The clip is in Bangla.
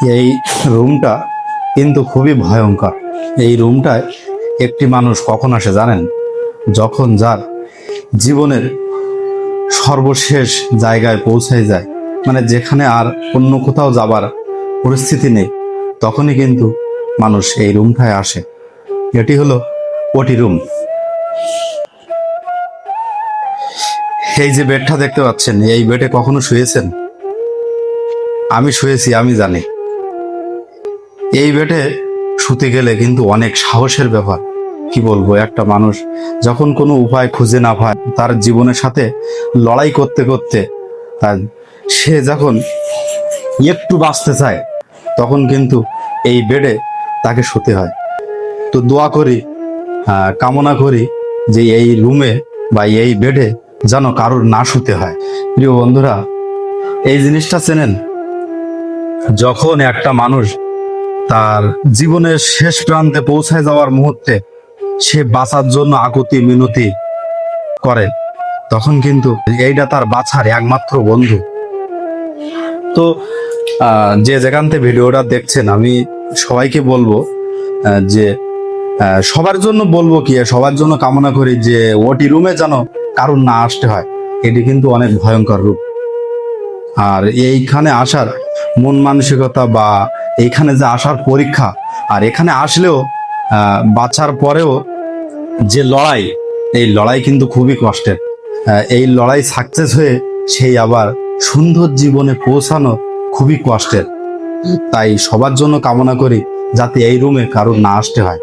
এই রুমটা কিন্তু খুবই ভয়ঙ্কর। এই রুমটায় একটি মানুষ কখন আসে জানেন? যখন যার জীবনের সর্বশেষ জায়গায় পৌঁছায় যায়, মানে যেখানে আর অন্য কোথাও যাবার পরিস্থিতি নেই, তখনই কিন্তু মানুষ এই রুমটায় আসে। এটি হলো ওটি রুম। এই যে বেডটা দেখতে পাচ্ছেন, এই বেডে কখনো শুয়েছেন? আমি শুয়েছি, আমি জানি। এই বেডে শুতে গেলে কিন্তু অনেক সাহসের ব্যাপার। কি বলবো, একটা মানুষ যখন কোনো উপায় খুঁজে না পায়, তার জীবনের সাথে লড়াই করতে করতে তার সে যখন একটু বাঁচতে চায়, তখন কিন্তু এই বেডে তাকে শুতে হয়। তো দোয়া করি, কামনা করি যে এই রুমে বা এই বেডে যেন কারোর না শুতে হয়। প্রিয় বন্ধুরা, এই জিনিসটা চেনেন? যখন একটা মানুষ তার জীবনের শেষ প্রান্তে পৌঁছায় যাওয়ার মুহূর্তে সে বাঁচার জন্য আকুতি মিনতি করে, তখন কিন্তু এইটা তার বাঁচার একমাত্র বন্ধু। তো যে যেখান থেকে ভিডিওটা দেখছেন, আমি সবাইকে বলবো যে সবার জন্য বলবো কি, সবার জন্য কামনা করি যে ওটি রুমে যেন কারণ না আসতে হয়। এটি কিন্তু অনেক ভয়ঙ্কর রূপ। আর এইখানে আসার মন মানসিকতা বা এইখানে যে আসার পরীক্ষা, আর এখানে আসলেও বাঁচার পরেও যে লড়াই, এই লড়াই কিন্তু খুবই কষ্টের। এই লড়াই সাকসেস হয়ে সেই আবার সুন্দর জীবনে পৌঁছানো খুবই কষ্টের। তাই সবার জন্য কামনা করি যাতে এই রুমে কারো না আসতে হয়।